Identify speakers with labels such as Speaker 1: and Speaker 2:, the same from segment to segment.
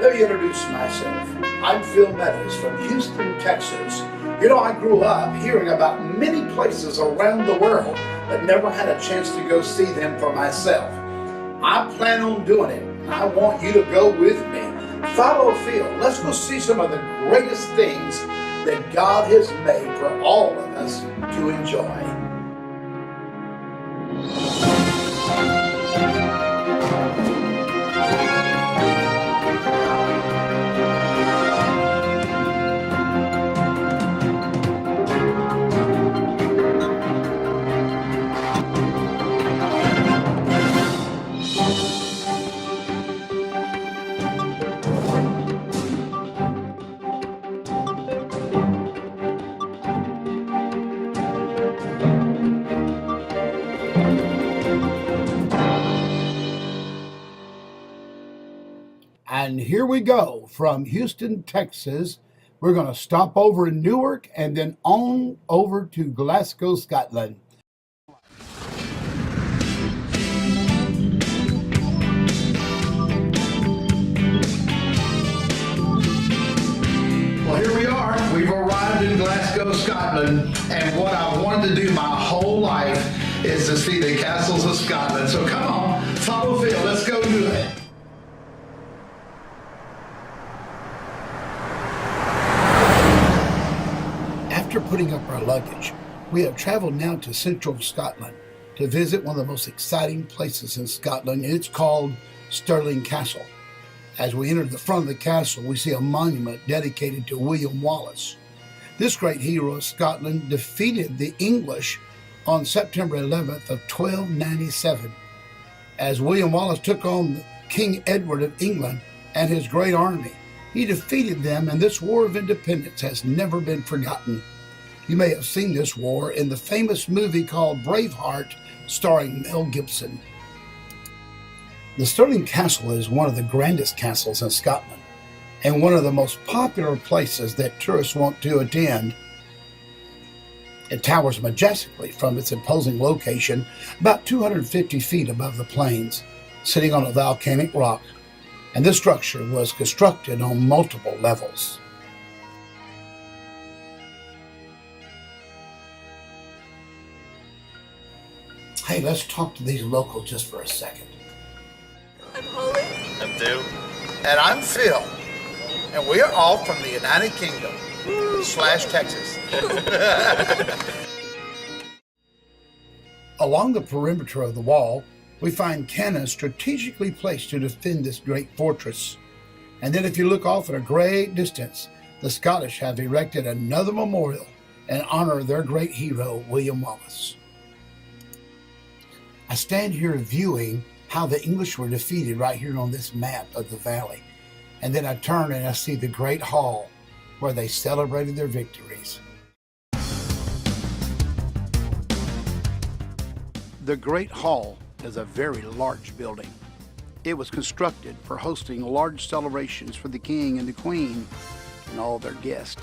Speaker 1: Let me introduce myself. I'm Phil Meadows from Houston, Texas. You know, I grew up hearing about many places around the world, but never had a chance to go see them for myself. I plan on doing it, and I want you to go with me. Follow Phil. Let's go see some of the greatest things that God has made for all of us to enjoy. And here we go from Houston, Texas. We're going to stop over in Newark and then on over to Glasgow, Scotland. Well, here we are. We've arrived in Glasgow, Scotland, and what I've wanted to do my whole life is to see the castles of Scotland. So come on, follow Phil. Let's go do it. After putting up our luggage, we have traveled now to central Scotland to visit one of the most exciting places in Scotland. It's called Stirling Castle. As we enter the front of the castle, we see a monument dedicated to William Wallace. This great hero of Scotland defeated the English on September 11th of 1297. As William Wallace took on King Edward of England and his great army, he defeated them, and this War of Independence has never been forgotten. You may have seen this war in the famous movie called Braveheart, starring Mel Gibson. The Stirling Castle is one of the grandest castles in Scotland and one of the most popular places that tourists want to attend. It towers majestically from its imposing location about 250 feet above the plains, sitting on a volcanic rock, and this structure was constructed on multiple levels. Hey, let's talk to these locals just for a second.
Speaker 2: I'm Holly.
Speaker 3: I'm Due.
Speaker 1: And I'm Phil, and we are all from the United Kingdom / Texas. Along the perimeter of the wall, we find cannons strategically placed to defend this great fortress. And then if you look off at a great distance, the Scottish have erected another memorial in honor of their great hero, William Wallace. I stand here viewing how the English were defeated right here on this map of the valley. And then I turn and I see the great hall where they celebrated their victories. The Great Hall is a very large building. It was constructed for hosting large celebrations for the king and the queen and all their guests.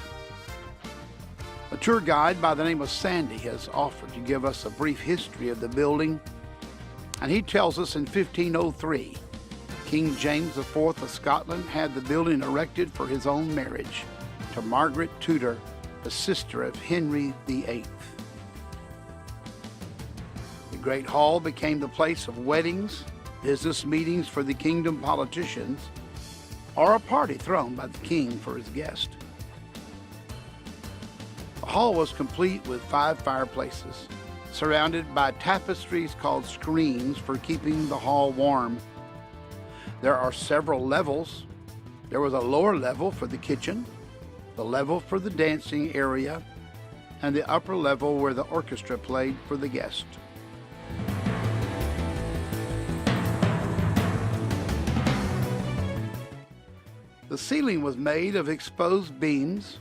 Speaker 1: A tour guide by the name of Sandy has offered to give us a brief history of the building, and he tells us in 1503, King James IV of Scotland had the building erected for his own marriage to Margaret Tudor, the sister of Henry VIII. The Great Hall became the place of weddings, business meetings for the kingdom politicians, or a party thrown by the king for his guest. The hall was complete with 5 fireplaces, surrounded by tapestries called screens for keeping the hall warm. There are several levels. There was a lower level for the kitchen, the level for the dancing area, and the upper level where the orchestra played for the guest. The ceiling was made of exposed beams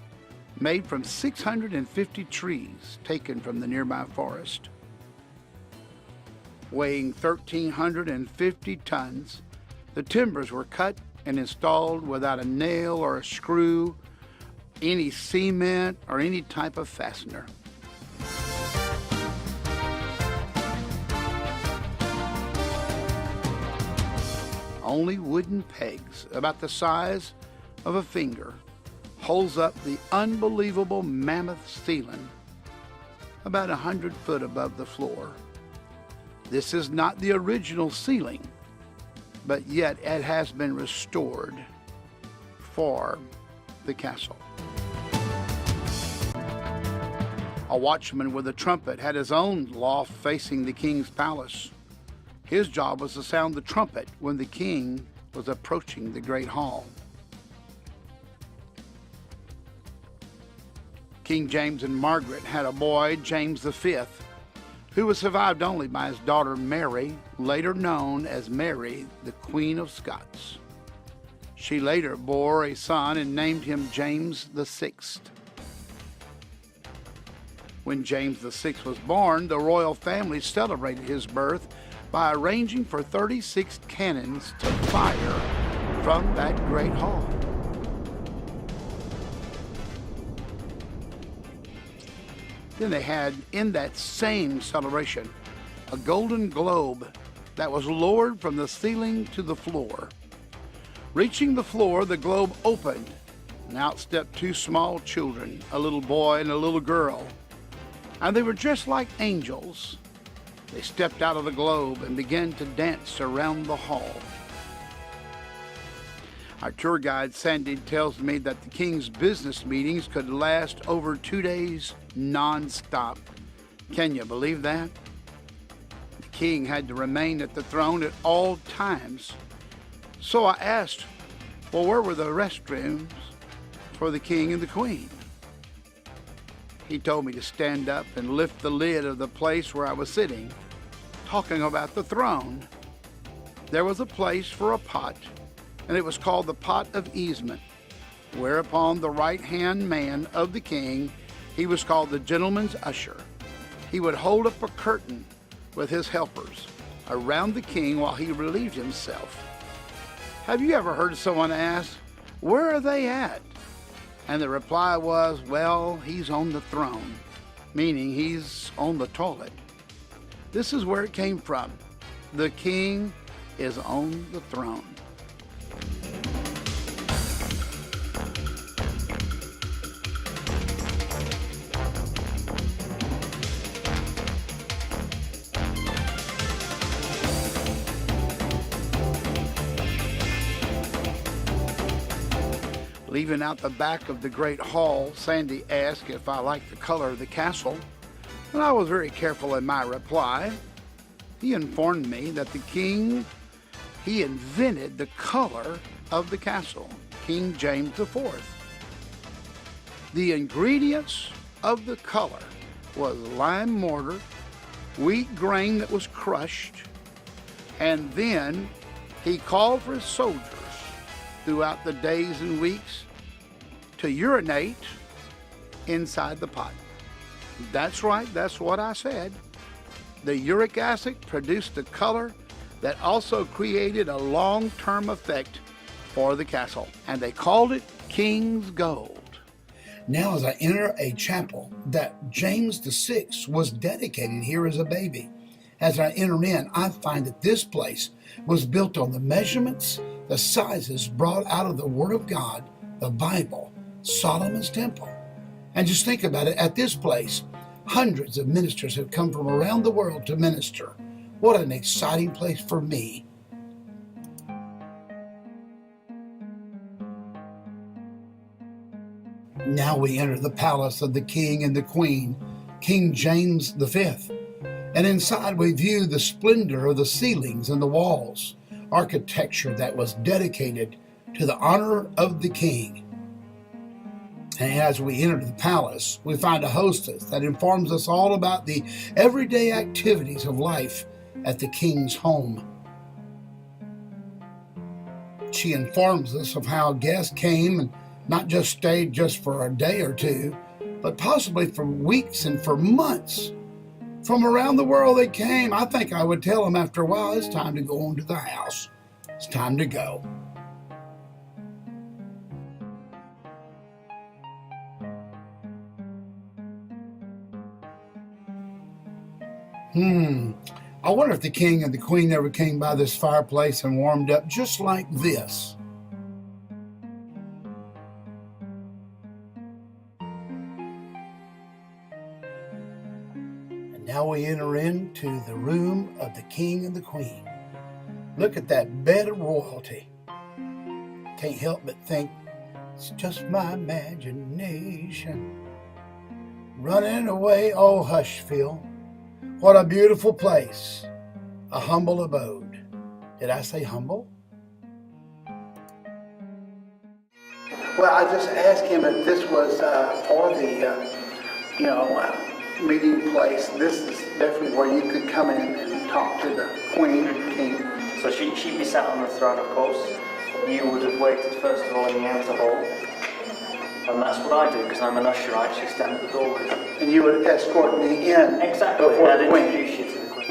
Speaker 1: made from 650 trees taken from the nearby forest. Weighing 1,350 tons, the timbers were cut and installed without a nail or a screw, any cement, or any type of fastener.
Speaker 3: only wooden pegs about the size of a finger holds up the unbelievable mammoth ceiling about 100 foot above the floor. This is not the original ceiling, but yet it has been restored for the castle. A watchman with a trumpet had his own loft facing the king's palace. His job was to sound the trumpet when the king was approaching the great hall. King James and Margaret had a boy, James V, who was survived only by his daughter Mary, later known as Mary, the Queen of Scots. She later bore a son and named him James VI. When James VI was born, the royal family celebrated his birth by arranging for 36 cannons to fire from that great hall. Then they had, in that same celebration, a golden globe that was lowered from the ceiling to the floor. Reaching the floor, the globe opened, and out stepped two small children, a little boy and a little girl. And they were dressed like angels. They stepped out of the globe and began to dance around the hall. Our tour guide, Sandy, tells me that the king's business meetings could last over 2 days non-stop. Can you believe that? The king had to remain at the throne at all times. So I asked, well, where were the restrooms for the king and the queen? He told me to stand up and lift the lid of the place where I was sitting, talking about the throne. There was a place for a pot, and it was called the pot of easement, whereupon the right-hand man of the king, he was called the gentleman's usher. He would hold up a curtain with his helpers around the king while he relieved himself. Have you ever heard someone ask, where are they at? And the reply was, well, he's on the throne, meaning he's on the toilet. This is where it came from. The king is on the throne. Leaving out the back of the great hall, Sandy asked if I liked the color of the castle, and I was very careful in my reply. He informed me that the king, he invented the color of the castle, King James IV. The ingredients of the color was lime mortar, wheat grain that was crushed, and then he called for his soldiers throughout the days and weeks to urinate inside the pot. That's right, that's what I said. The uric acid produced the color that also created a long-term effect for the castle, and they called it King's Gold.
Speaker 1: Now as I enter a chapel that James VI was dedicated here as a baby, as I enter in, I find that this place was built on the measurements, the sizes brought out of the Word of God, the Bible, Solomon's temple. And just think about it, at this place, hundreds of ministers have come from around the world to minister. What an exciting place for me. Now we enter the palace of the king and the queen, King James V. And inside we view the splendor of the ceilings and the walls, architecture that was dedicated to the honor of the king. And as we enter the palace, we find a hostess that informs us all about the everyday activities of life at the king's home. She informs us of how guests came and not just stayed just for a day or two, but possibly for weeks and for months. From around the world they came. I think I would tell them after a while, it's time to go on to the house. It's time to go. I wonder if the king and the queen ever came by this fireplace and warmed up just like this. And now we enter into the room of the king and the queen. Look at that bed of royalty. Can't help but think it's just my imagination running away. Oh, hush, Phil. What a beautiful place. A humble abode. Did I say humble? Well, I just asked him if this was for the, meeting place. This is definitely where you could come in and talk to the queen and king.
Speaker 4: So she'd be sat on the throne, of course. You would have waited first of all in the outer hall. And that's what I do, because I'm an usher. I actually stand at the doorway.
Speaker 1: And you would escort me in.
Speaker 4: Exactly.
Speaker 1: Before
Speaker 4: I'd
Speaker 1: the queen.
Speaker 4: introduce you to the queen.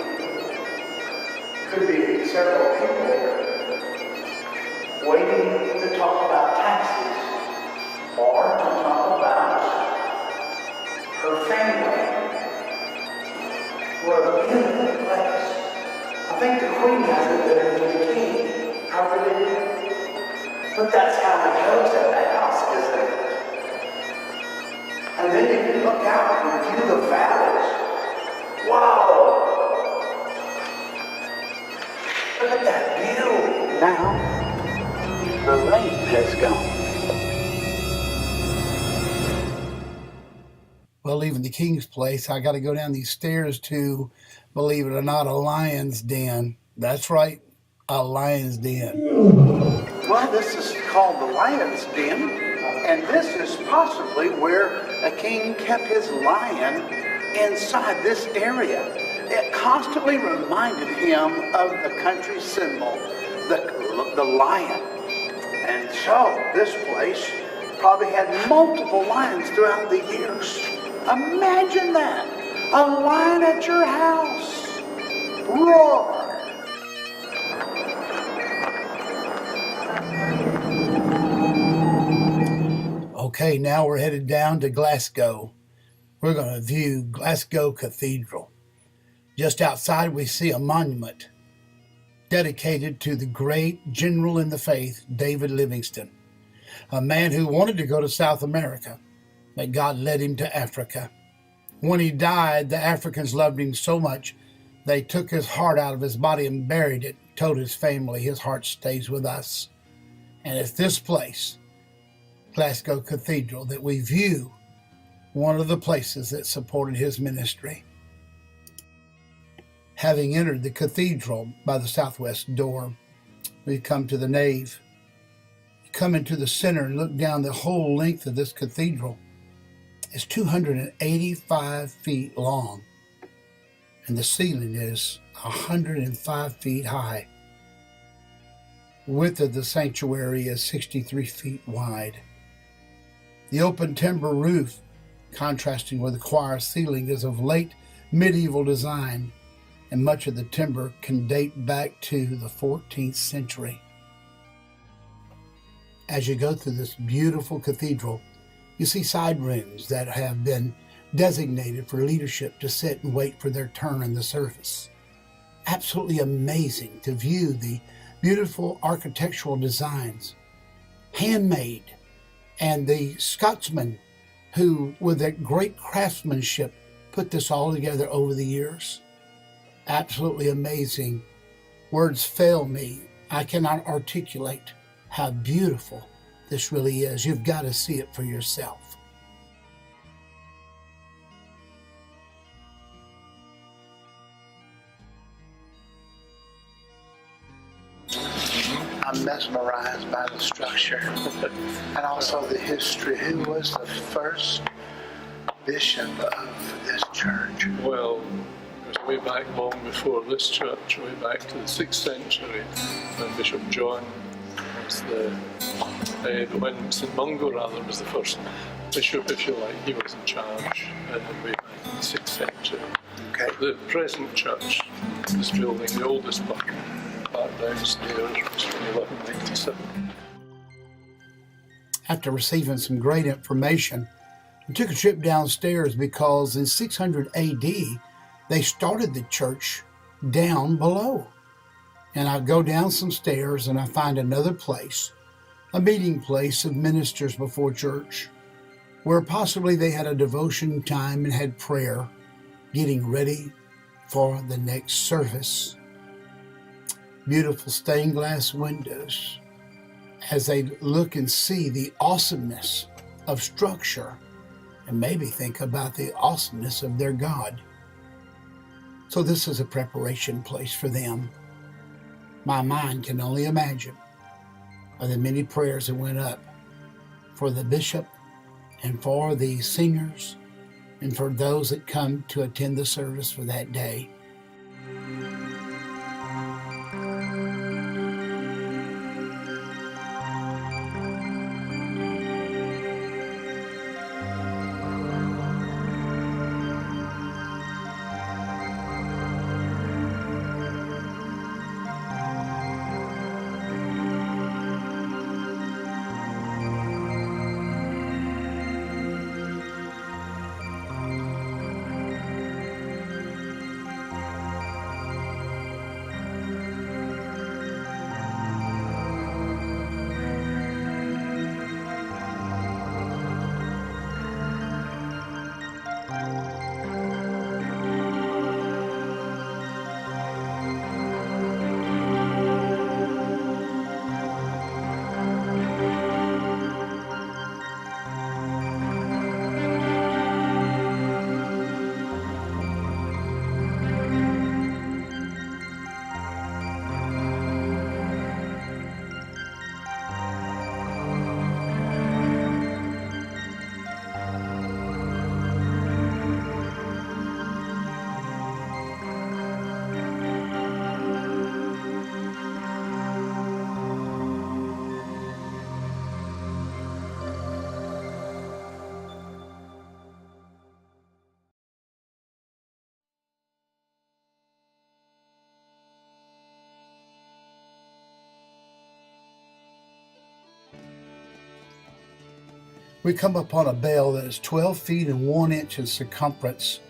Speaker 1: Could be several people there waiting to talk about taxes or to talk about her family. What a beautiful place. I think the queen has it better than the king. I really do. But that's how it goes at the house, isn't it? And then you can look out and view the valleys. Wow! Look at that view. Now, the rain has gone. Well, leaving the king's place, I got to go down these stairs to, believe it or not, a lion's den. That's right, a lion's den. Well, this is called the lion's den, and this is possibly where a king kept his lion inside this area. It constantly reminded him of the country symbol, the lion. And so this place probably had multiple lions throughout the years. Imagine that, a lion at your house. Roar. Okay, now we're headed down to Glasgow. We're going to view Glasgow Cathedral. Just outside we see a monument dedicated to the great general in the faith, David Livingstone, a man who wanted to go to South America, but God led him to Africa. When he died, the Africans loved him so much, they took his heart out of his body and buried it, told his family his heart stays with us. And it's this place, Glasgow Cathedral, that we view one of the places that supported his ministry. Having entered the cathedral by the southwest door, we come to the nave. You come into the center and look down the whole length of this cathedral. It's 285 feet long, and the ceiling is 105 feet high. Width of the sanctuary is 63 feet wide. The open timber roof, contrasting with the choir ceiling, is of late medieval design, and much of the timber can date back to the 14th century. As you go through this beautiful cathedral, you see side rooms that have been designated for leadership to sit and wait for their turn in the service. Absolutely amazing to view the beautiful architectural designs, handmade, and the Scotsmen who, with their great craftsmanship, put this all together over the years. Absolutely amazing. Words fail me. I cannot articulate how beautiful this really is. You've got to see it for yourself. I'm mesmerized by the structure and also the history. Who was the first bishop of this church?
Speaker 5: Well, it was way back long before this church, way back to the 6th century, when Bishop John was when St Mungo rather was the first bishop, if you like. He was in charge way back in the 6th century.
Speaker 1: Okay.
Speaker 5: The present church, this building, the oldest building, back downstairs, was from 1197.
Speaker 1: After receiving some great information, we took a trip downstairs because in 600 AD, they started the church down below. And I go down some stairs and I find another place, a meeting place of ministers before church, where possibly they had a devotion time and had prayer, getting ready for the next service. Beautiful stained glass windows as they look and see the awesomeness of structure and maybe think about the awesomeness of their God. So this is a preparation place for them. My mind can only imagine of the many prayers that went up for the bishop and for the singers and for those that come to attend the service for that day. We come upon a bell that is 12 feet and 1 inch in circumference.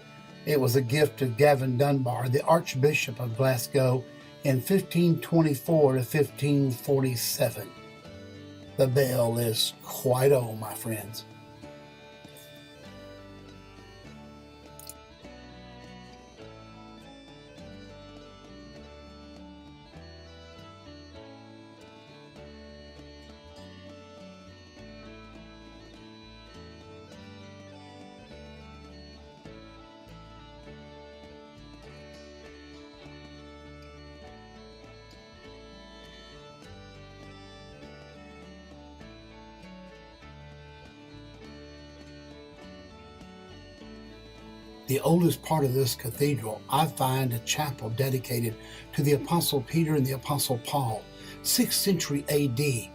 Speaker 1: It was a gift of Gavin Dunbar, the Archbishop of Glasgow, in 1524 to 1547. The bell is quite old, my friends. The oldest part of this cathedral, I find a chapel dedicated to the Apostle Peter and the Apostle Paul, 6th century AD,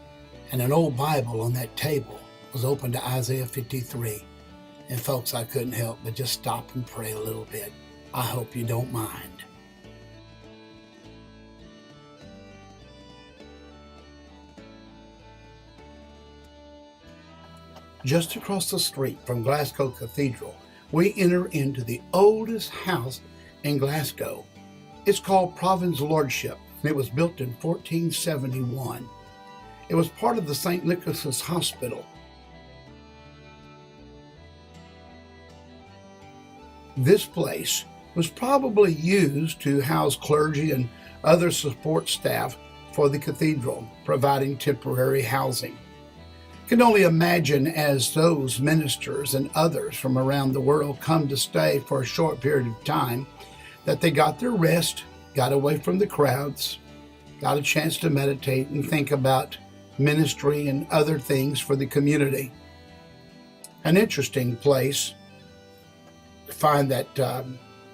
Speaker 1: and an old Bible on that table was open to Isaiah 53. And folks, I couldn't help but just stop and pray a little bit. I hope you don't mind. Just across the street from Glasgow Cathedral, we enter into the oldest house in Glasgow. It's called Provin's Lordship, and it was built in 1471. It was part of the St. Nicholas's Hospital. This place was probably used to house clergy and other support staff for the cathedral, providing temporary housing. Can only imagine as those ministers and others from around the world come to stay for a short period of time, that they got their rest, got away from the crowds, got a chance to meditate and think about ministry and other things for the community. An interesting place to find that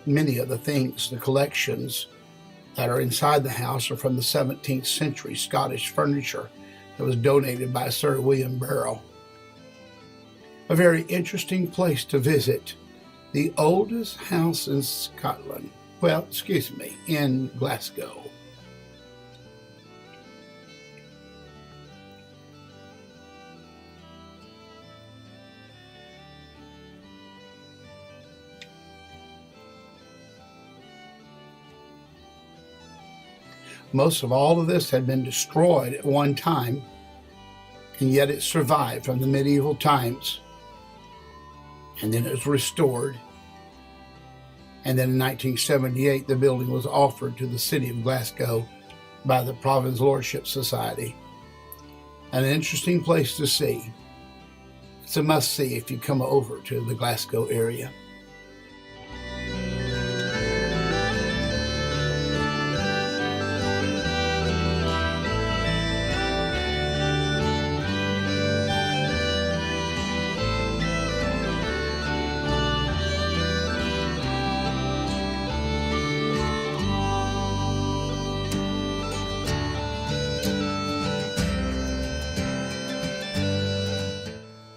Speaker 1: many of the things, the collections that are inside the house are from the 17th century Scottish furniture that was donated by Sir William Barrow. A very interesting place to visit. The oldest house in Scotland. Well, excuse me, in Glasgow. Most of all of this had been destroyed at one time, and yet it survived from the medieval times. And then it was restored. And then in 1978, the building was offered to the city of Glasgow by the Province Lordship Society. An interesting place to see. It's a must-see if you come over to the Glasgow area.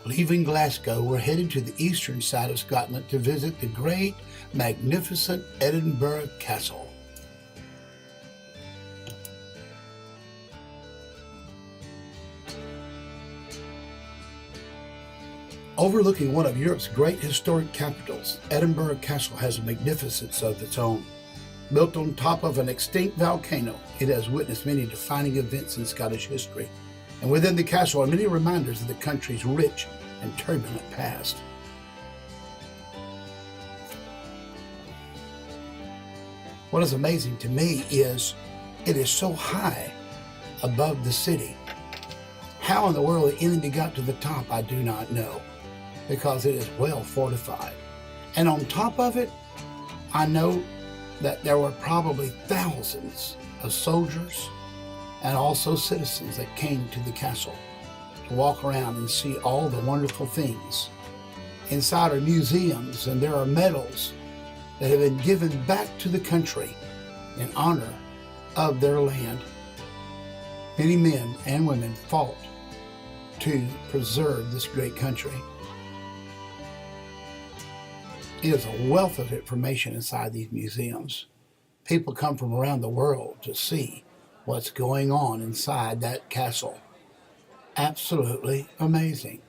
Speaker 1: Leaving Glasgow, we're headed to the eastern side of Scotland to visit the great, magnificent Edinburgh Castle. Overlooking one of Europe's great historic capitals, Edinburgh Castle has a magnificence of its own. Built on top of an extinct volcano, it has witnessed many defining events in Scottish history, and within the castle are many reminders of the country's rich and turbulent past. What is amazing to me is it is so high above the city. How in the world the enemy got to the top, I do not know, because it is well fortified. And on top of it, I know that there were probably thousands of soldiers and also citizens that came to the castle to walk around and see all the wonderful things. Inside are museums, and there are medals that have been given back to the country in honor of their land. Many men and women fought to preserve this great country. It is a wealth of information inside these museums. People come from around the world to see what's going on inside that castle. Absolutely amazing.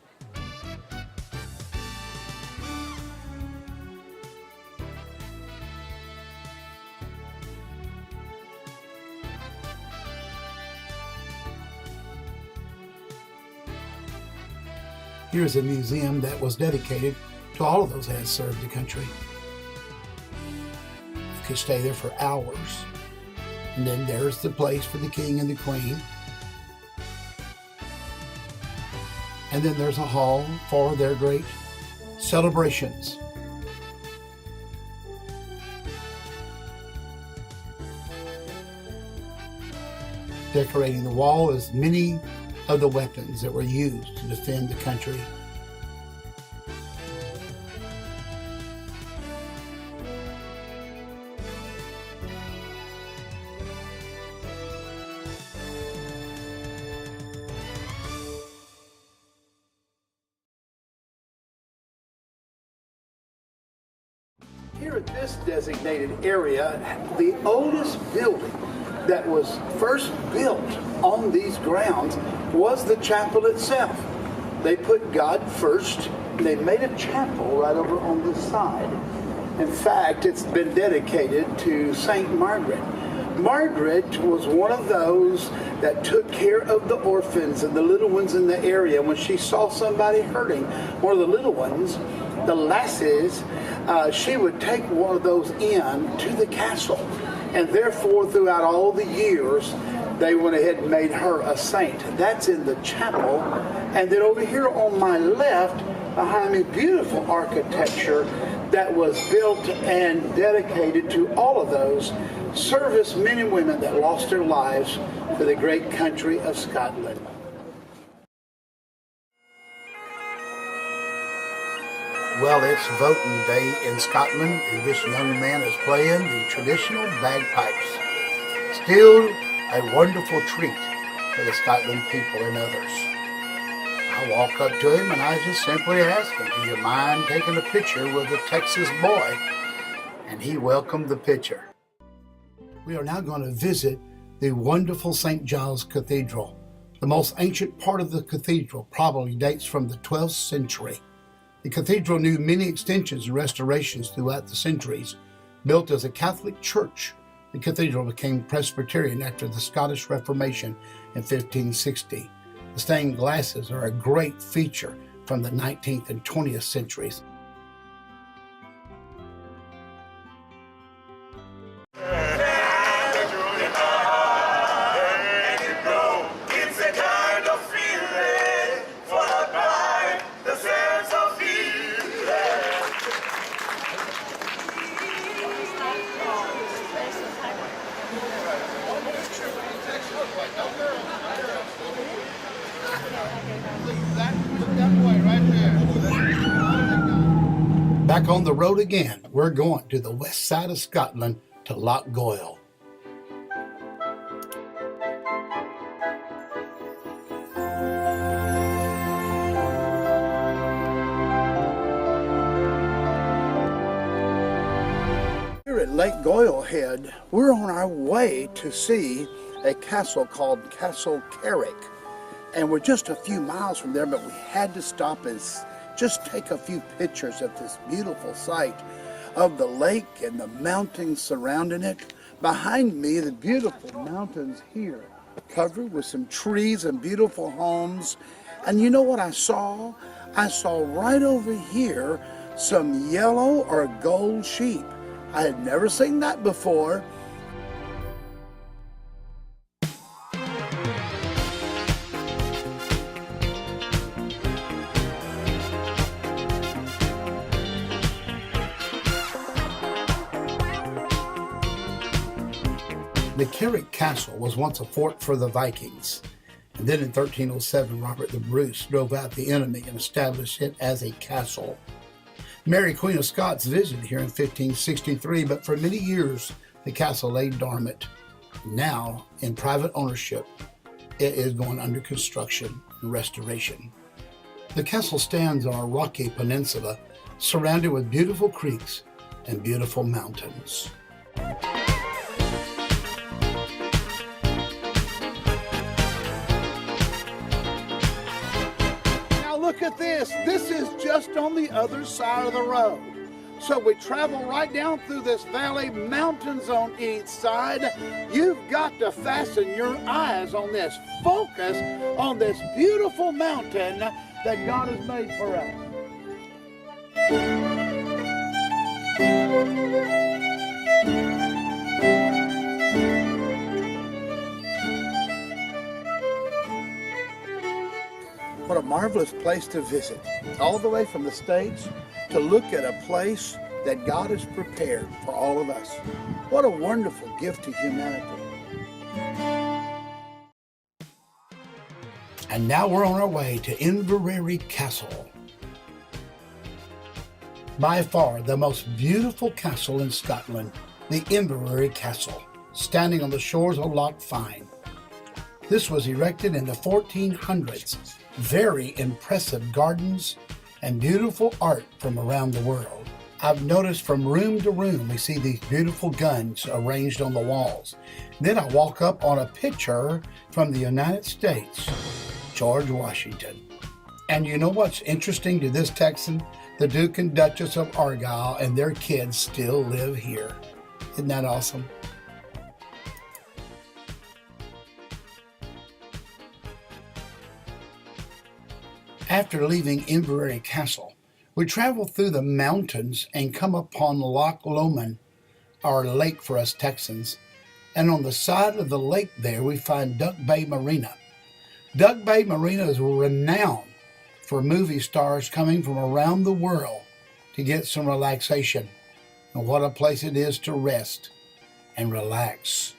Speaker 1: Here's a museum that was dedicated to all of those that had served the country. You could stay there for hours. And then there's the place for the king and the queen. And then there's a hall for their great celebrations. Decorating the wall is many of the weapons that were used to defend the country. Here at this designated area, the oldest building that was first built on these grounds was the chapel itself. They put God first. They made a chapel right over on this side. In fact, it's been dedicated to Saint Margaret. Margaret was one of those that took care of the orphans and the little ones in the area. When she saw somebody hurting, one of the little ones, the lasses, she would take one of those in to the castle. And therefore, throughout all the years, they went ahead and made her a saint. That's in the chapel. And then over here on my left, behind me, beautiful architecture that was built and dedicated to all of those service men and women that lost their lives for the great country of Scotland. Well, it's voting day in Scotland, and this young man is playing the traditional bagpipes. Still a wonderful treat for the Scotland people and others. I walk up to him and I just simply ask him, "Do you mind taking a picture with a Texas boy?" And he welcomed the picture. We are now going to visit the wonderful St. Giles Cathedral. The most ancient part of the cathedral probably dates from the 12th century. The cathedral knew many extensions and restorations throughout the centuries. Built as a Catholic church The cathedral became Presbyterian after the Scottish Reformation in 1560. The stained glasses are a great feature from the 19th and 20th centuries. Back on the road again, we're going to the west side of Scotland to Loch Goil. Here at Lake Goil Head, we're on our way to see a castle called Castle Carrick. And we're just a few miles from there, but we had to stop and just take a few pictures of this beautiful sight of the lake and the mountains surrounding it. Behind me, the beautiful mountains here, covered with some trees and beautiful homes. And you know what I saw? I saw right over here some yellow or gold sheep. I had never seen that before. The Carrick Castle was once a fort for the Vikings, and then in 1307 Robert the Bruce drove out the enemy and established it as a castle. Mary Queen of Scots visited here in 1563, but for many years the castle lay dormant. Now, in private ownership, it is going under construction and restoration. The castle stands on a rocky peninsula surrounded with beautiful creeks and beautiful mountains. Look at this. This is just on the other side of the road. So we travel right down through this valley, mountains on each side. You've got to fasten your eyes on this. Focus on this beautiful mountain that God has made for us. What a marvelous place to visit, all the way from the States to look at a place that God has prepared for all of us. What a wonderful gift to humanity. And now we're on our way to Inverary Castle. By far the most beautiful castle in Scotland, the Inverary Castle, standing on the shores of Loch Fyne. This was erected in the 1400s. Very impressive gardens and beautiful art from around the world. I've noticed from room to room we see these beautiful guns arranged on the walls. Then I walk up on a picture from the United States, George Washington. And you know what's interesting to this Texan? The Duke and Duchess of Argyll and their kids still live here. Isn't that awesome? After leaving Inverary Castle, we travel through the mountains and come upon Loch Lomond, our lake for us Texans. And on the side of the lake there, we find Duck Bay Marina. Duck Bay Marina is renowned for movie stars coming from around the world to get some relaxation. And what a place it is to rest and relax.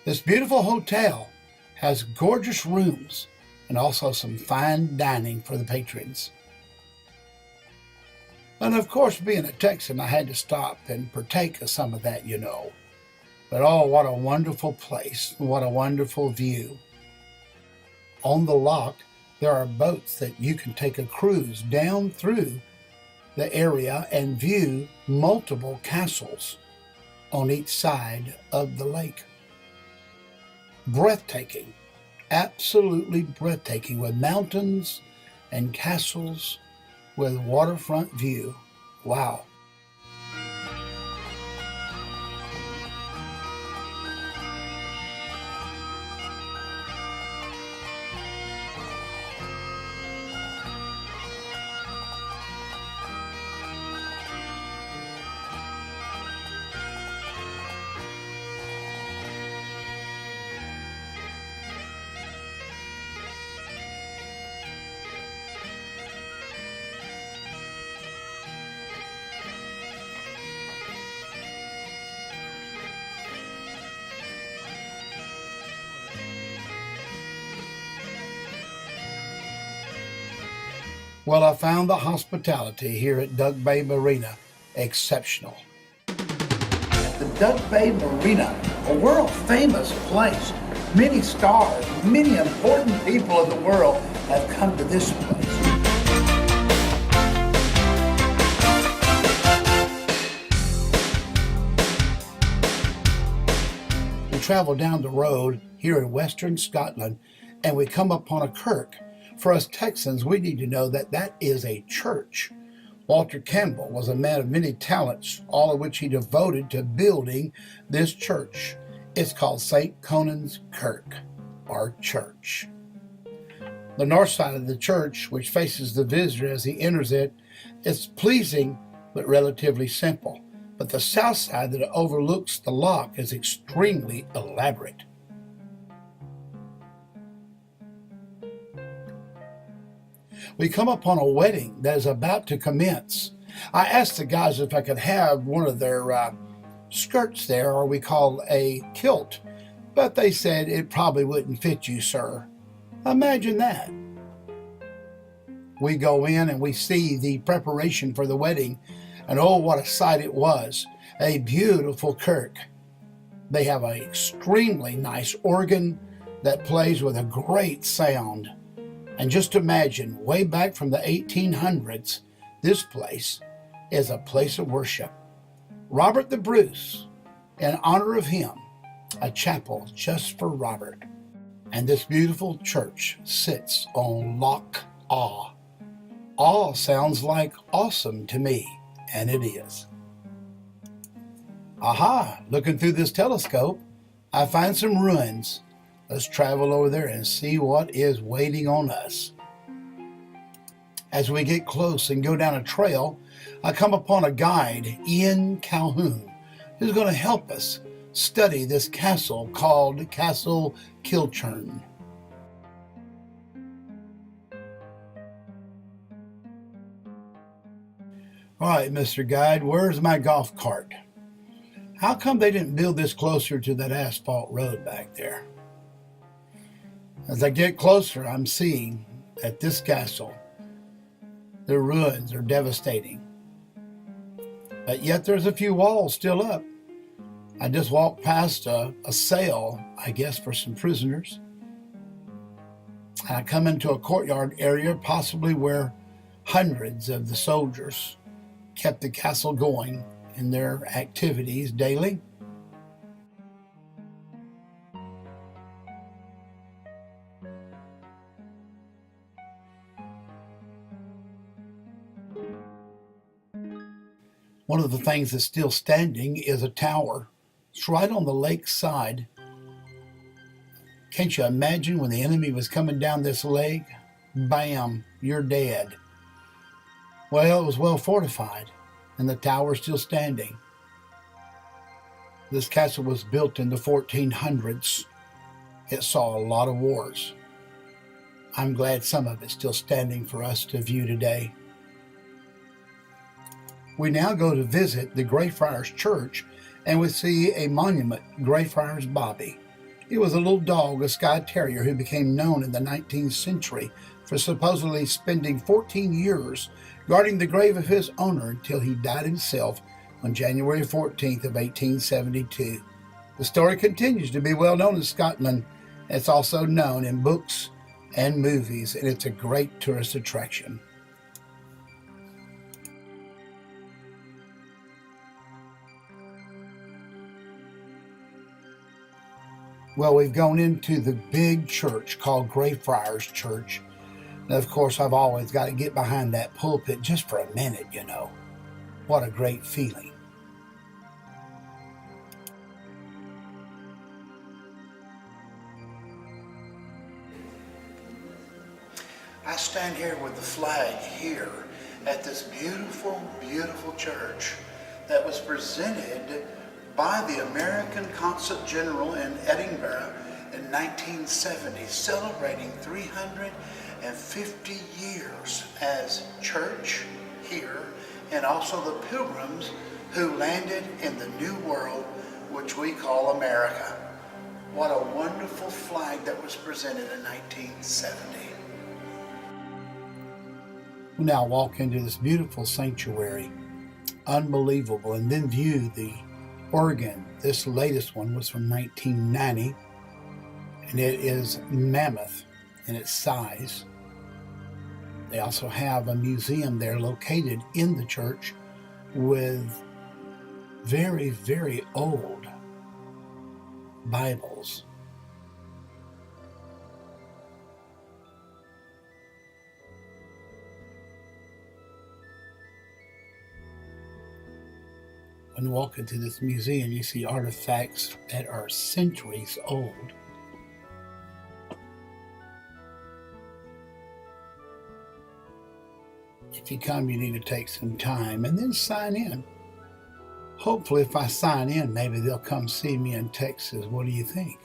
Speaker 1: This beautiful hotel has gorgeous rooms and also some fine dining for the patrons. And of course, being a Texan, I had to stop and partake of some of that, you know. But oh, what a wonderful place, what a wonderful view. On the loch, there are boats that you can take a cruise down through the area and view multiple castles on each side of the lake. Breathtaking. Absolutely breathtaking, with mountains and castles with waterfront view. Wow. Well, I found the hospitality here at Dug Bay Marina exceptional. The Dug Bay Marina, a world-famous place. Many stars, many important people in the world have come to this place. We travel down the road here in western Scotland and we come upon a kirk. For us Texans, we need to know that that is a church. Walter Campbell was a man of many talents, all of which he devoted to building this church. It's called St. Conan's Kirk, or church. The north side of the church, which faces the visitor as he enters it, is pleasing but relatively simple. But the south side that overlooks the loch is extremely elaborate. We come upon a wedding that is about to commence. I asked the guys if I could have one of their skirts there, or we call a kilt, but they said it probably wouldn't fit you, sir. Imagine that. We go in and we see the preparation for the wedding, and oh, what a sight it was. A beautiful kirk. They have an extremely nice organ that plays with a great sound. And just imagine, way back from the 1800s, this place is a place of worship. Robert the Bruce, in honor of him, a chapel just for Robert. And this beautiful church sits on Loch Awe. Awe sounds like awesome to me, and it is. Aha, looking through this telescope, I find some ruins. Let's travel over there and see what is waiting on us. As we get close and go down a trail, I come upon a guide, Ian Calhoun, who's going to help us study this castle called Castle Kilchurn. All right, Mr. Guide, where's my golf cart? How come they didn't build this closer to that asphalt road back there? As I get closer, I'm seeing at this castle, the ruins are devastating. But yet there's a few walls still up. I just walked past a cell, I guess, for some prisoners. And I come into a courtyard area, possibly where hundreds of the soldiers kept the castle going in their activities daily. One of the things that's still standing is a tower. It's right on the lake side. Can't you imagine when the enemy was coming down this lake? Bam, you're dead. Well, it was well fortified, and the tower's still standing. This castle was built in the 1400s. It saw a lot of wars. I'm glad some of it's still standing for us to view today. We now go to visit the Greyfriars Church, and we see a monument, Greyfriars Bobby. He was a little dog, a Skye Terrier, who became known in the 19th century for supposedly spending 14 years guarding the grave of his owner until he died himself on January 14th of 1872. The story continues to be well known in Scotland. It's also known in books and movies, and it's a great tourist attraction. Well, we've gone into the big church called Greyfriars Church. And of course, I've always got to get behind that pulpit just for a minute, you know. What a great feeling. I stand here with the flag here at this beautiful, beautiful church that was presented by the American Consul General in Edinburgh in 1970, celebrating 350 years as church here, and also the pilgrims who landed in the New World, which we call America. What a wonderful flag that was presented in 1970. We'll now walk into this beautiful sanctuary. Unbelievable. And then view the organ. This latest one was from 1990. And it is mammoth in its size. They also have a museum there located in the church with very, very old Bibles. When you walk into this museum, you see artifacts that are centuries old. If you come, you need to take some time and then sign in. Hopefully, if I sign in, maybe they'll come see me in Texas. What do you think?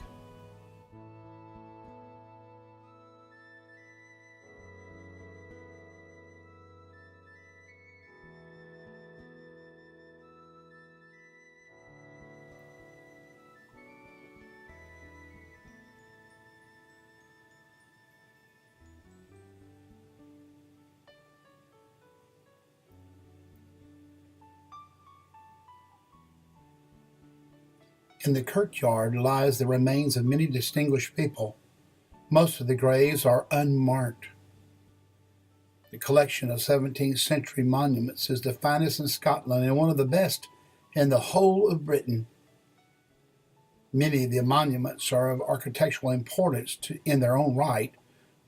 Speaker 1: In the kirkyard lies the remains of many distinguished people. Most of the graves are unmarked. The collection of 17th century monuments is the finest in Scotland and one of the best in the whole of Britain. Many of the monuments are of architectural importance in their own right,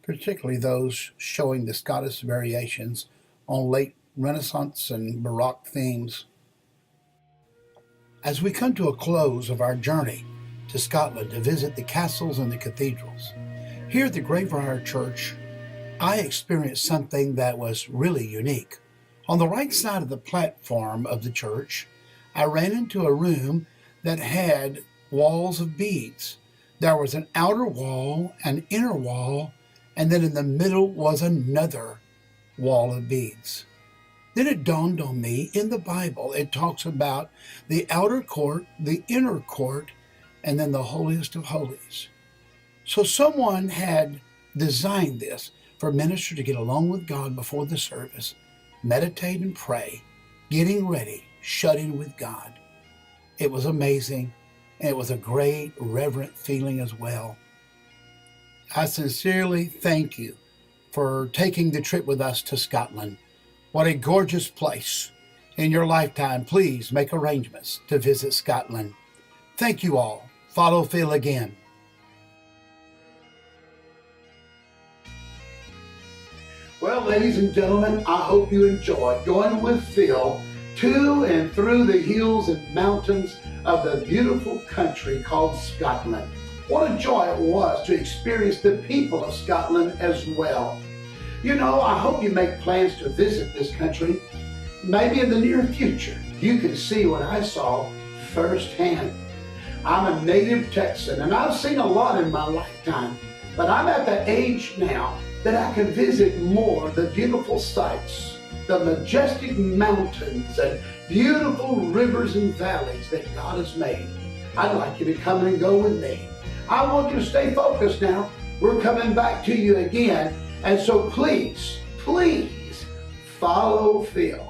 Speaker 1: particularly those showing the Scottish variations on late Renaissance and Baroque themes. As we come to a close of our journey to Scotland to visit the castles and the cathedrals, here at the Greyfriars Church, I experienced something that was really unique. On the right side of the platform of the church, I ran into a room that had walls of beads. There was an outer wall, an inner wall, and then in the middle was another wall of beads. Then it dawned on me, in the Bible, it talks about the outer court, the inner court, and then the holiest of holies. So someone had designed this for a minister to get along with God before the service, meditate and pray, getting ready, shut in with God. It was amazing, and it was a great, reverent feeling as well. I sincerely thank you for taking the trip with us to Scotland. What a gorgeous place. In your lifetime, please make arrangements to visit Scotland. Thank you all. Follow Phil again. Well, ladies and gentlemen, I hope you enjoyed going with Phil to and through the hills and mountains of the beautiful country called Scotland. What a joy it was to experience the people of Scotland as well. You know, I hope you make plans to visit this country. Maybe in the near future, you can see what I saw firsthand. I'm a native Texan, and I've seen a lot in my lifetime, but I'm at the age now that I can visit more of the beautiful sights, the majestic mountains and beautiful rivers and valleys that God has made. I'd like you to come and go with me. I want you to stay focused now. We're coming back to you again. And so please, please follow Phil.